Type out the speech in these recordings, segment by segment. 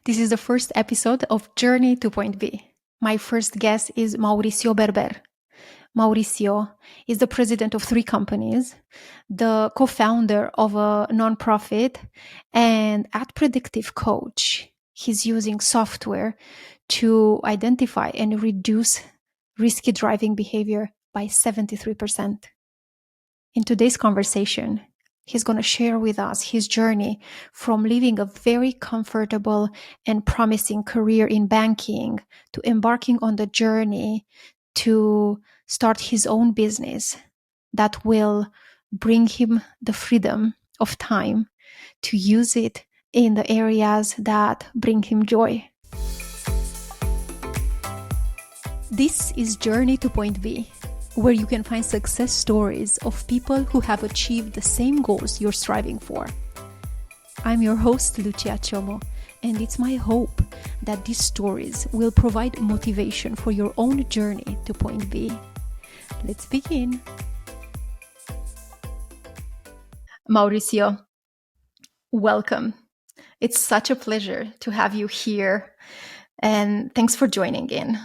This is the first episode of Journey to Point B. My first guest is Mauricio Berber. Mauricio is the president of 3 companies, the co-founder of a nonprofit, and at Predictive Coach, he's using software to identify and reduce risky driving behavior by 73%. In today's conversation, he's going to share with us his journey from living a very comfortable and promising career in banking to embarking on the journey to start his own business that will bring him the freedom of time to use it in the areas that bring him joy. This is Journey to Point B, where you can find success stories of people who have achieved the same goals you're striving for. I'm your host, Lucia Chomo, and it's my hope that these stories will provide motivation for your own journey to Point B. Let's begin. Mauricio, welcome. It's such a pleasure to have you here, and thanks for joining in.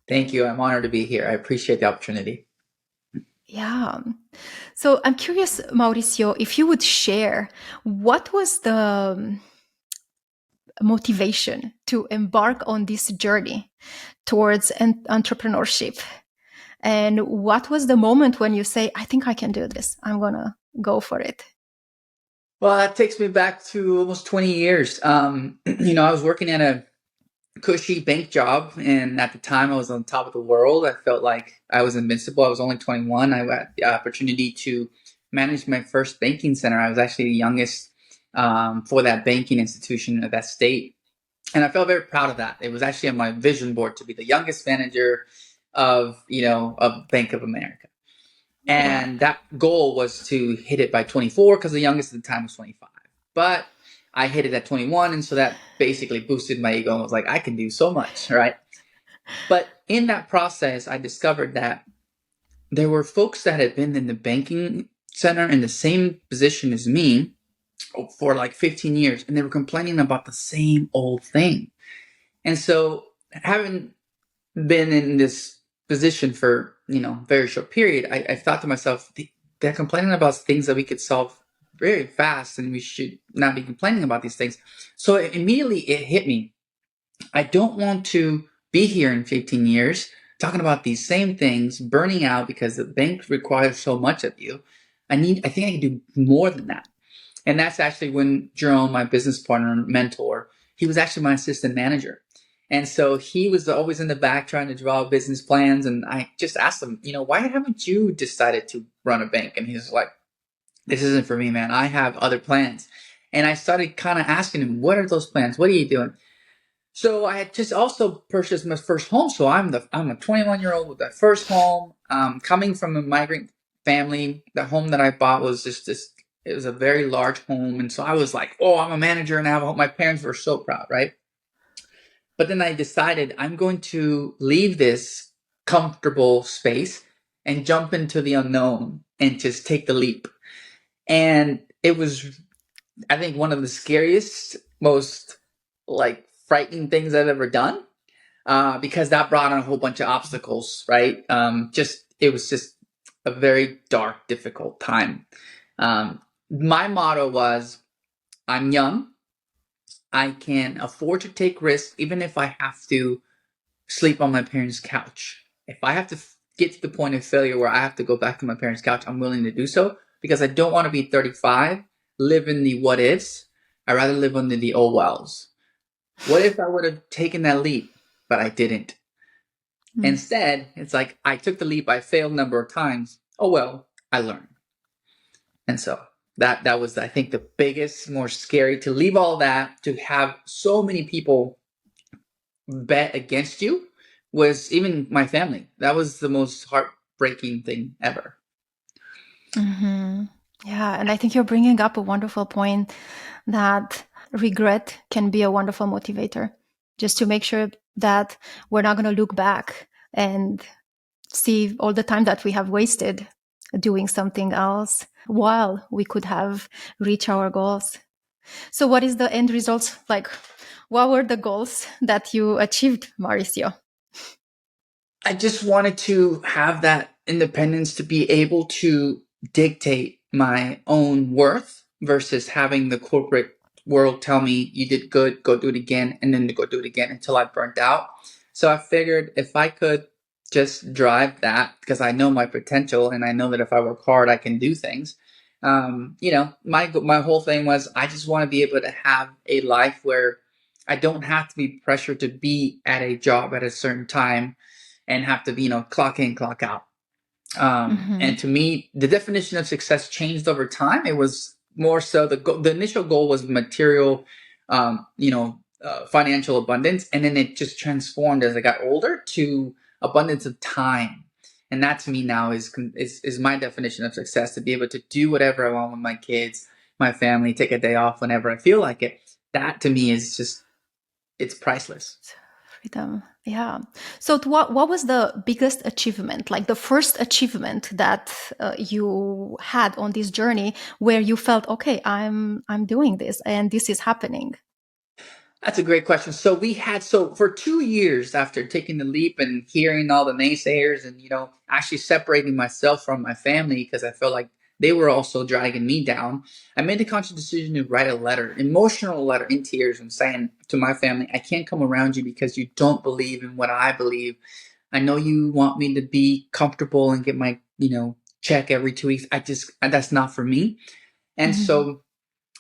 Thank you. I'm honored to be here. I appreciate the opportunity. Yeah. So I'm curious, Mauricio, if you would share what was the motivation to embark on this journey towards entrepreneurship? And what was the moment when you say, I think I can do this. I'm going to go for it. Well, that takes me back to almost 20 years. I was working at a cushy bank job, and at the time I was on top of the world. I felt like I was invincible. I was only 21. I had the opportunity to manage my first banking center. I was actually the youngest for that banking institution of that state, and I felt very proud of that. It was actually on my vision board to be the youngest manager of Bank of America, and that goal was to hit it by 24 because the youngest at the time was 25. But I hit it at 21, and so that basically boosted my ego and was like, I can do so much, right? But in that process, I discovered that there were folks that had been in the banking center in the same position as me for like 15 years, and they were complaining about the same old thing. And so having been in this position for, very short period, I thought to myself, they're complaining about things that we could solve very fast, and we should not be complaining about these things. So immediately it hit me. I don't want to be here in 15 years talking about these same things, burning out because the bank requires so much of you. I think I can do more than that. And that's actually when Jerome, my business partner and mentor, he was actually my assistant manager. And so he was always in the back trying to draw business plans. And I just asked him, why haven't you decided to run a bank? And he's like, this isn't for me, man. I have other plans. And I started kind of asking him, what are those plans? What are you doing? So I had just also purchased my first home. So I'm a 21-year-old with that first home, coming from a migrant family. The home that I bought was it was a very large home. And so I was like, oh, I'm a manager and I have a home. My parents were so proud, right? But then I decided I'm going to leave this comfortable space and jump into the unknown and just take the leap. And it was, I think, one of the scariest, most frightening things I've ever done, because that brought on a whole bunch of obstacles, right? It was just a very dark, difficult time. My motto was, I'm young. I can afford to take risks, even if I have to sleep on my parents' couch. If I have to get to the point of failure where I have to go back to my parents' couch, I'm willing to do so, because I don't want to be 35, live in the what ifs. I'd rather live under the oh wells. What if I would have taken that leap, but I didn't? Instead, it's like I took the leap, I failed a number of times. Oh well, I learned. And so that was, I think, the biggest, more scary, to leave all that, to have so many people bet against you, was even my family. That was the most heartbreaking thing ever. Mm-hmm. Yeah. And I think you're bringing up a wonderful point, that regret can be a wonderful motivator, just to make sure that we're not going to look back and see all the time that we have wasted doing something else while we could have reached our goals. So what is the end result like? What were the goals that you achieved, Mauricio? I just wanted to have that independence to be able to dictate my own worth versus having the corporate world tell me you did good, go do it again, and then to go do it again until I burnt out. So I figured if I could just drive that because I know my potential and I know that if I work hard, I can do things. My whole thing was I just want to be able to have a life where I don't have to be pressured to be at a job at a certain time and have to, clock in, clock out. And Mm-hmm. to me, the definition of success changed over time. It was more so the initial goal was material, financial abundance, and then it just transformed as I got older to abundance of time. And that to me now is my definition of success: to be able to do whatever I want with my kids, my family, take a day off whenever I feel like it. That to me is just it's priceless. Freedom. Yeah. So what was the biggest achievement, like the first achievement that you had on this journey where you felt, okay, I'm doing this and this is happening? That's a great question. So for 2 years after taking the leap and hearing all the naysayers and, actually separating myself from my family because I felt like they were also dragging me down, I made the conscious decision to write a letter, emotional letter in tears and saying to my family, I can't come around you because you don't believe in what I believe. I know you want me to be comfortable and get my, check every 2 weeks. That's not for me. And Mm-hmm. so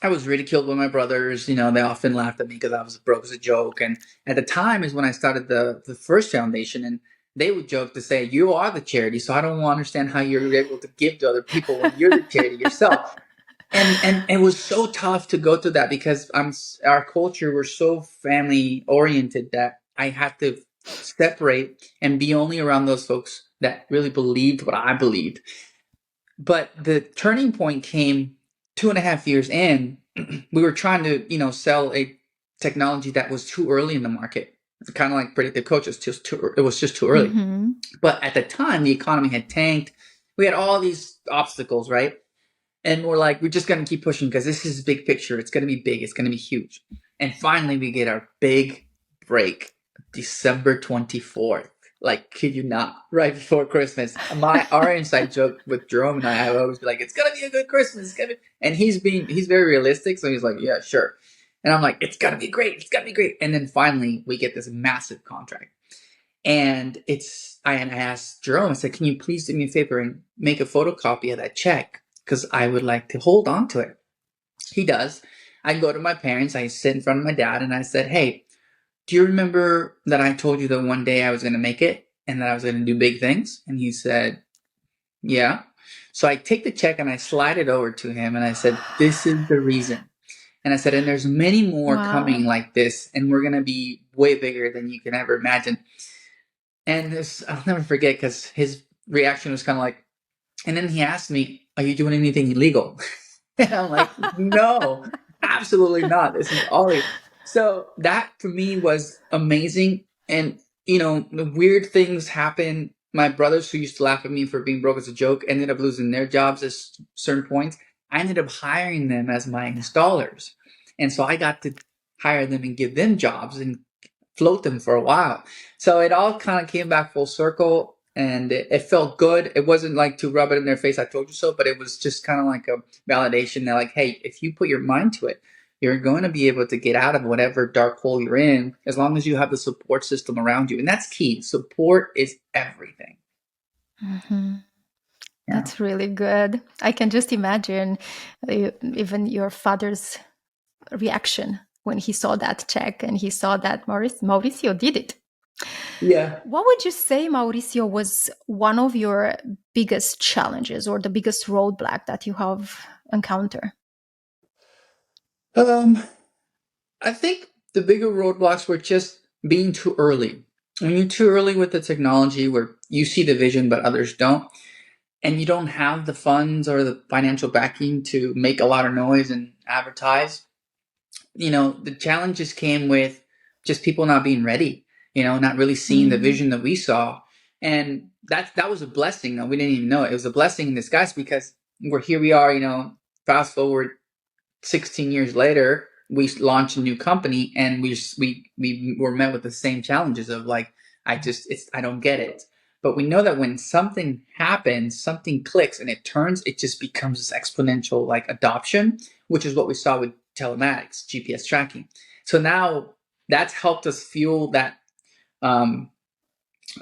I was ridiculed by my brothers. They often laughed at me because I was broke as a joke. And at the time is when I started the first foundation, and they would joke to say, "You are the charity, so I don't understand how you're able to give to other people when you're the charity yourself." And it was so tough to go through that because our culture we're so family oriented that I had to separate and be only around those folks that really believed what I believed. But the turning point came 2.5 years in. We were trying to, sell a technology that was too early in the market. It's kind of like predictive coaches, it was just too early. Mm-hmm. But at the time, the economy had tanked. We had all these obstacles, right? And we're like, we're just going to keep pushing because this is big picture. It's going to be big. It's going to be huge. And finally, we get our big break, December 24th. Like, kid you not, right before Christmas. Our inside joke with Jerome and I would always be like, it's going to be a good Christmas. It's gonna be. And he's very realistic. So he's like, yeah, sure. And I'm like, it's going to be great. It's going to be great. And then finally, we get this massive contract. And I asked Jerome, I said, can you please do me a favor and make a photocopy of that check? Because I would like to hold on to it. He does. I go to my parents, I sit in front of my dad, and I said, hey, do you remember that I told you that one day I was going to make it and that I was going to do big things? And he said, yeah. So I take the check and I slide it over to him and I said, this is the reason. And I said, and there's many more coming Wow. like this, and we're going to be way bigger than you can ever imagine. And this, I'll never forget because his reaction was kind of like, and then he asked me, are you doing anything illegal? And I'm like, no, absolutely not. This is Ollie. So that for me was amazing. And, the weird things happen. My brothers who used to laugh at me for being broke as a joke ended up losing their jobs at certain points. I ended up hiring them as my installers. And so I got to hire them and give them jobs and float them for a while. So it all kind of came back full circle and it felt good. It wasn't like to rub it in their face, I told you so, but it was just kind of like a validation that, like, hey, if you put your mind to it, you're going to be able to get out of whatever dark hole you're in as long as you have the support system around you. And that's key. Support is everything. Mm-hmm. Yeah. That's really good. I can just imagine even your father's reaction when he saw that check and he saw that Mauricio did it. Yeah. What would you say, Mauricio, was one of your biggest challenges or the biggest roadblock that you have encountered? Um, I think the bigger roadblocks were just being too early. When you're too early with the technology where you see the vision but others don't, and you don't have the funds or the financial backing to make a lot of noise and advertise, the challenges came with just people not being ready, not really seeing the Mm, vision that we saw. And that was a blessing. We didn't even know it. It was a blessing in disguise because we are, fast forward 16 years later, we launched a new company and we were met with the same challenges of like, I don't get it. But we know that when something happens, something clicks and it just becomes this exponential like adoption, which is what we saw with telematics, GPS tracking. So now that's helped us fuel that um,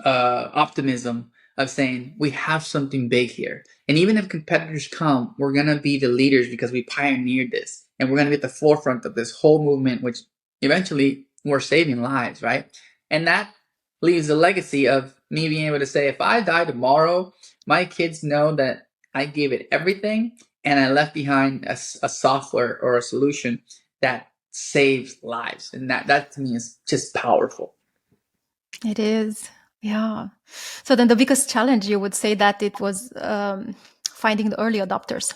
optimism of saying we have something big here. And even if competitors come, we're going to be the leaders because we pioneered this. And we're going to be at the forefront of this whole movement, which eventually we're saving lives, right? And that leaves a legacy of me being able to say, if I die tomorrow, my kids know that I gave it everything and I left behind a software or a solution that saves lives. And that to me is just powerful. It is. Yeah. So then the biggest challenge, you would say that it was finding the early adopters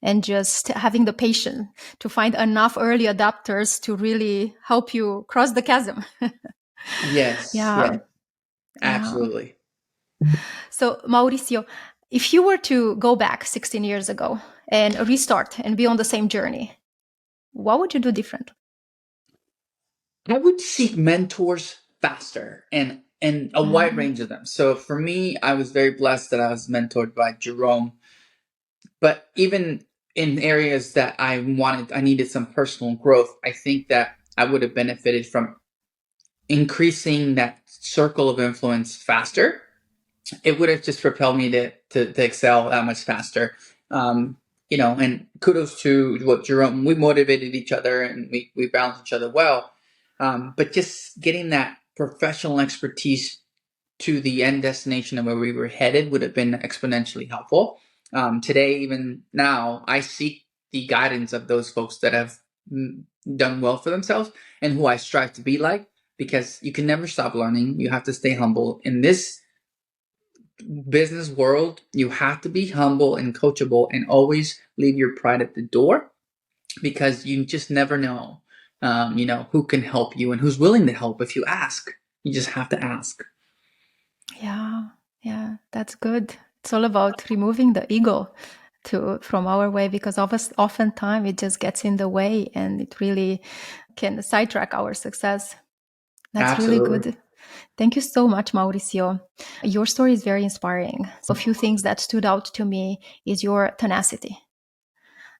and just having the patience to find enough early adopters to really help you cross the chasm. Yes, Yeah. yeah, Yeah. absolutely. So Mauricio, if you were to go back 16 years ago and restart and be on the same journey, what would you do differently? I would seek mentors faster and a wide Mm, range of them. So for me, I was very blessed that I was mentored by Jerome. But even in areas that I needed some personal growth, I think that I would have benefited from increasing that circle of influence faster. It would have just propelled me to excel that much faster. And kudos to what Jerome, we motivated each other and we balanced each other well. But just getting that professional expertise to the end destination of where we were headed would have been exponentially helpful. Today, even now, I seek the guidance of those folks that have done well for themselves and who I strive to be like, because you can never stop learning. You have to stay humble. In this business world, you have to be humble and coachable and always leave your pride at the door, because you just never know, who can help you and who's willing to help if you ask. You just have to ask. yeah. Yeah. That's good. It's all about removing the ego from our way, because oftentimes it just gets in the way and it really can sidetrack our success. That's really Absolutely. good. Thank you so much, Mauricio. Your story is very inspiring. So a few things that stood out to me is your tenacity.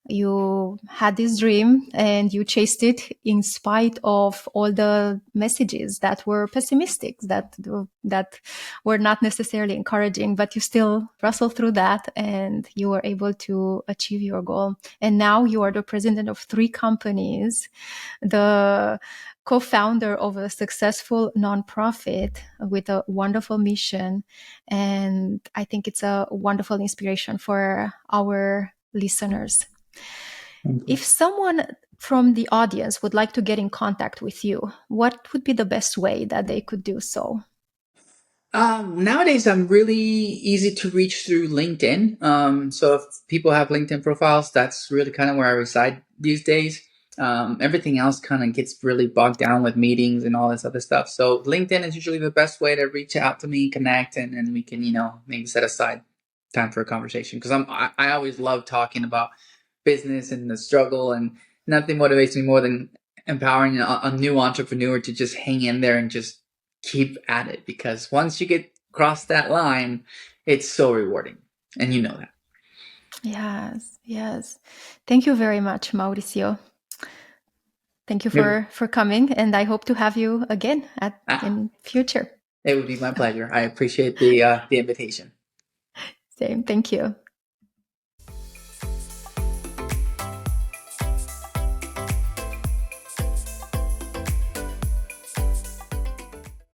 You had this dream and you chased it in spite of all the messages that were pessimistic, that were not necessarily encouraging, but you still wrestled through that and you were able to achieve your goal. And now you are the president of 3 companies, the co-founder of a successful nonprofit with a wonderful mission. And I think it's a wonderful inspiration for our listeners. If someone from the audience would like to get in contact with you, what would be the best way that they could do so? Nowadays, I'm really easy to reach through LinkedIn. So if people have LinkedIn profiles, that's really kind of where I reside these days. Everything else kind of gets really bogged down with meetings and all this other stuff. So LinkedIn is usually the best way to reach out to me, connect, and we can, maybe set aside time for a conversation. Because I always love talking about business and the struggle, and nothing motivates me more than empowering a new entrepreneur to just hang in there and just keep at it, because once you get across that line, it's so rewarding, and you know that. Yes, yes. Thank you very much, Mauricio. Thank you It, for coming, and I hope to have you again in future. it would be my pleasure. I appreciate the invitation. Same. Thank you.